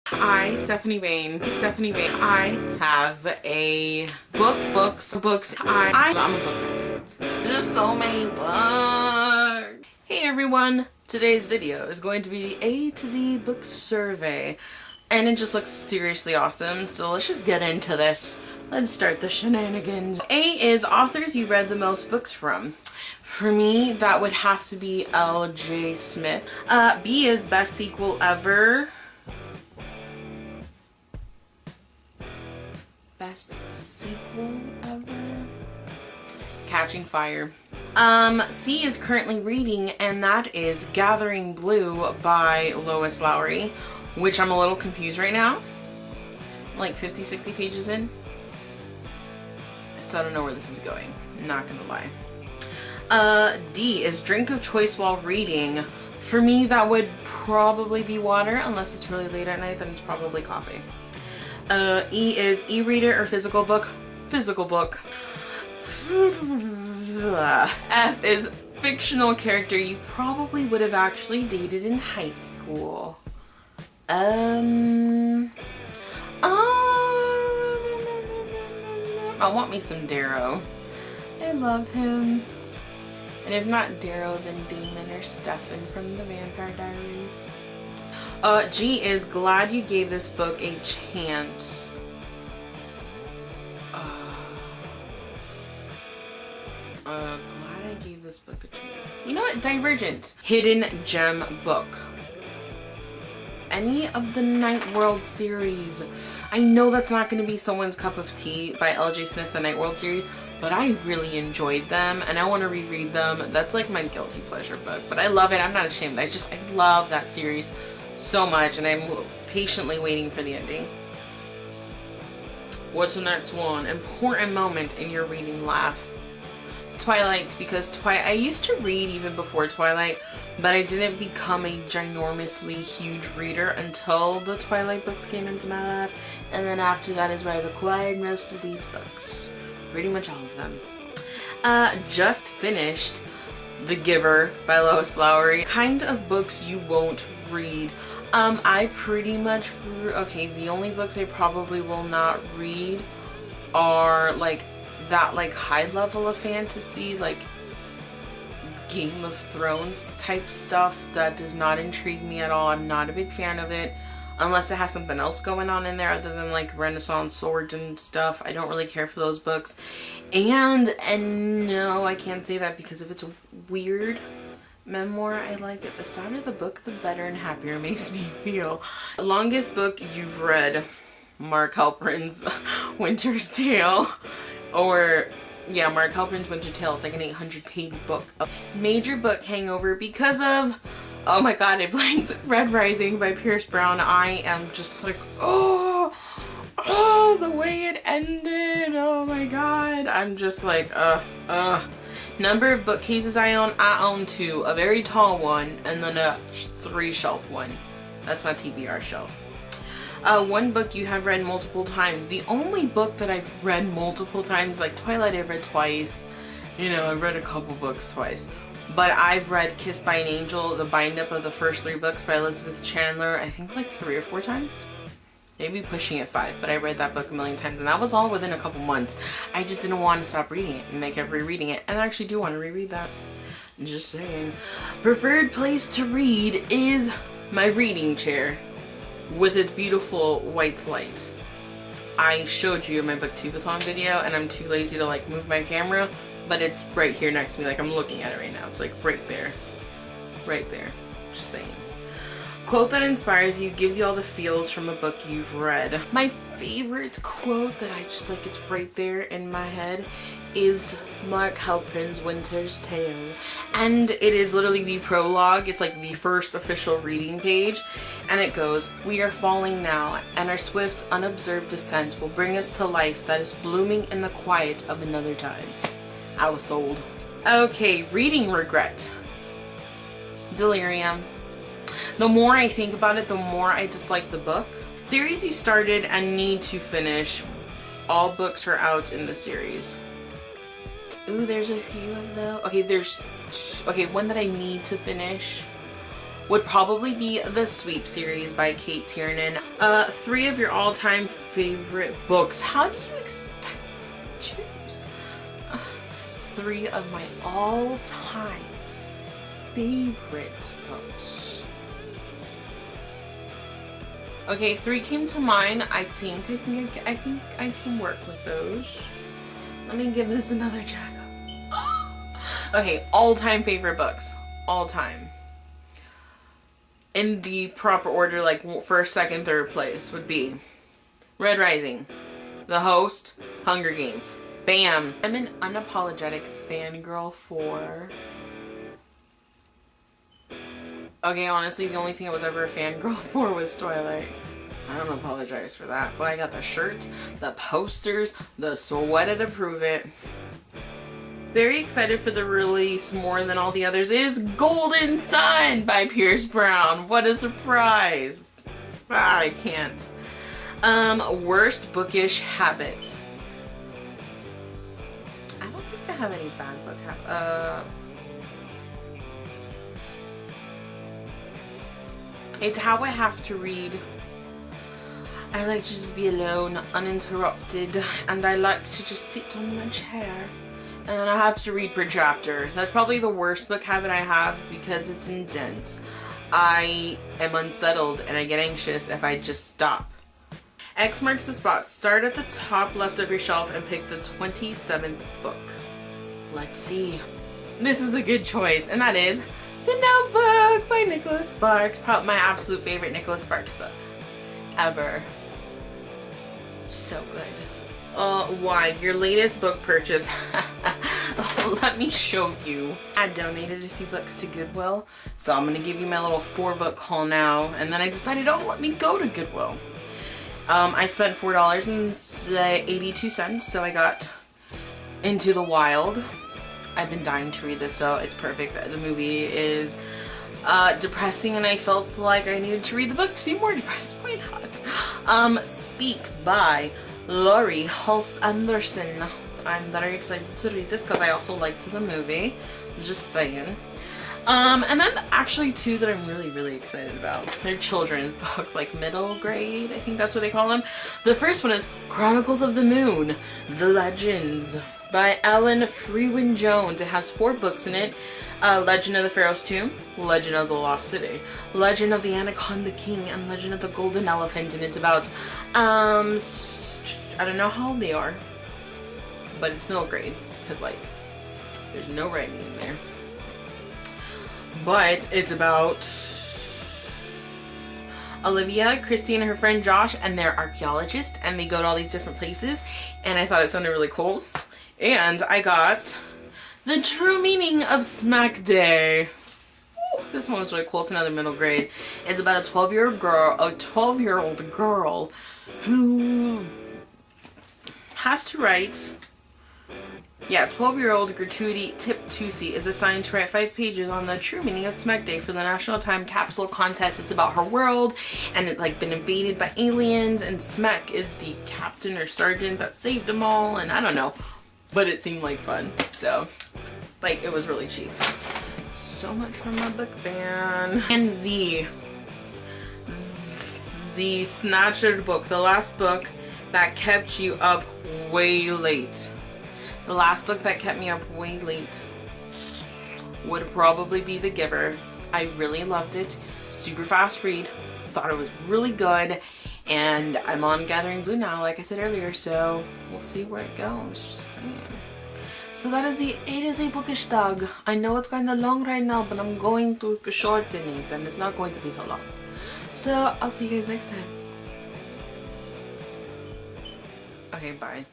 Stephanie Bain, I have a books. I'm a book addict. There's so many books. Hey everyone, today's video is going to be the A to Z book survey. And it just looks seriously awesome, so let's just get into this. Let's start the shenanigans. A is authors you read the most books from. For me, that would have to be L.J. Smith. B is best sequel ever. Best sequel ever? Catching Fire. C is currently reading, and that is Gathering Blue by Lois Lowry, which I'm a little confused right now. I'm like 50-60 pages in. So I don't know where this is going. Not gonna lie. D is drink of choice while reading. For me, that would probably be water, unless it's really late at night, then it's probably coffee. E is e-reader or physical book. Physical book. F is fictional character you probably would have actually dated in high school. I want me some Darrow. I love him. And if not Darrow, then Damon or Stefan from the Vampire Diaries. G is glad you gave this book a chance. Glad I gave this book a chance. You know what? Divergent. Hidden gem book. Any of the Night World series. I know that's not going to be someone's cup of tea by L.J. Smith, the Night World series, but I really enjoyed them and I want to reread them. That's like my guilty pleasure book, but I love it. I'm not ashamed. I love that series so much, and I'm patiently waiting for the ending. What's the next one? Important moment in your reading life. Twilight, because I used to read even before Twilight, but I didn't become a ginormously huge reader until the Twilight books came into my life, and then after that is where I've acquired most of these books. Pretty much all of them. Just finished The Giver by Lois Lowry. Kind of books you won't read. I pretty much, okay, the only books I probably will not read are like that high level of fantasy, like Game of Thrones type stuff. That does not intrigue me at all. I'm not a big fan of it unless it has something else going on in there other than like Renaissance swords and stuff. I don't really care for those books. And no, I can't say that, because if it's a weird memoir, I like it. The sadder the book, the better and happier it makes me feel. Longest book you've read. Mark Halperin's Winter's Tale. Or yeah, Mark Halperin's Winter's Tale. It's like an 800-page book. Major book hangover because of, oh my god, I blanked. Red Rising by Pierce Brown. I am just like, oh, the way it ended. Oh my god. I'm just like, Number of bookcases I own 2. A very tall one and then a 3-shelf one. That's my TBR shelf. One book you have read multiple times. The only book that I've read multiple times, like Twilight I've read twice. You know, I've read a couple books twice. But I've read Kissed by an Angel, the bind-up of the first 3 books by Elizabeth Chandler, I think like 3 or 4 times. Maybe pushing it 5, but I read that book a million times, and that was all within a couple months. I just didn't want to stop reading it, and I kept rereading it, and I actually do want to reread that. Just saying. Preferred place to read is my reading chair with its beautiful white light. I showed you in my booktubeathon video, and I'm too lazy to like move my camera, but it's right here next to me, like I'm looking at it right now. It's like right there. Right there. Just saying. Quote that inspires you, gives you all the feels from a book you've read. My favorite quote that I just like, it's right there in my head, is Mark Halperin's Winter's Tale. And it is literally the prologue. It's like the first official reading page. And it goes, "We are falling now, and our swift, unobserved descent will bring us to life that is blooming in the quiet of another time." I was sold. Okay, reading regret. Delirium. The more I think about it, the more I dislike the book. Series you started and need to finish. All books are out in the series. Ooh, there's a few of those. Okay, one that I need to finish. would probably be the Sweep series by Kate Tiernan. 3 of your all-time favorite books. How do you expect me to choose? 3 of my all-time favorite books. Okay, 3 came to mind. I think I can work with those. Let me give this another check. Okay, all-time favorite books. All-time. In the proper order, like first, second, third place would be Red Rising, The Host, Hunger Games. Bam! I'm an unapologetic fangirl for... Okay, honestly, the only thing I was ever a fangirl for was Twilight. I don't apologize for that. But I got the shirts, the posters, the sweater to prove it. Very excited for the release more than all the others is Golden Sun by Pierce Brown. What a surprise. I can't. Worst bookish habit. I don't think I have any bad book habits. It's how I have to read. I like to just be alone, uninterrupted, and I like to just sit on my chair. And then I have to read per chapter. That's probably the worst book habit I have because it's intense. I am unsettled and I get anxious if I just stop. X marks the spot. Start at the top left of your shelf and pick the 27th book. Let's see. This is a good choice, and that is The Notebook by Nicholas Sparks. Probably my absolute favorite Nicholas Sparks book ever. So good. Why? Your latest book purchase. Let me show you. I donated a few books to Goodwill, so I'm gonna give you my little 4-book haul now. And then I decided, oh, let me go to Goodwill. I spent $4.82, so I got Into the Wild. I've been dying to read this, so it's perfect. The movie is depressing, and I felt like I needed to read the book to be more depressed. Why not? Speak by Laurie Hulse Anderson. I'm very excited to read this because I also liked the movie. Just saying. And then actually 2 that I'm really excited about. They're children's books, like middle grade, I think that's what they call them. The first one is Chronicles of the Moon, The Legends by Ellen Freewin Jones. It has 4 books in it. Legend of the Pharaoh's Tomb, Legend of the Lost City, Legend of the Anaconda King, and Legend of the Golden Elephant. And it's about, I don't know how old they are, but it's middle grade, because like, there's no writing in there. But it's about Olivia, Christy, and her friend Josh, and they're archaeologists, and they go to all these different places, and I thought it sounded really cool. And I got The True Meaning of Smack Day. Ooh, this one was really cool. It's another middle grade. It's about a 12-year-old girl who has to write. Yeah, 12-year-old Gertrude Tiptusi is assigned to write 5 pages on the true meaning of Smack Day for the National Time Capsule Contest. It's about her world, and it's like been invaded by aliens, and Smack is the captain or sergeant that saved them all, and I don't know, but it seemed like fun. So, like, it was really cheap. So much for my book ban. And Z Snatcher book, the last book that kept you up way late. The last book that kept me up way late would probably be The Giver. I really loved it. Super fast read. Thought it was really good. And I'm on Gathering Blue now, like I said earlier, so we'll see where it goes. Just saying. So that is the It Is a Bookish Dog. I know it's kind of long right now, but I'm going to shorten it, and it's not going to be so long. So I'll see you guys next time. Okay, bye.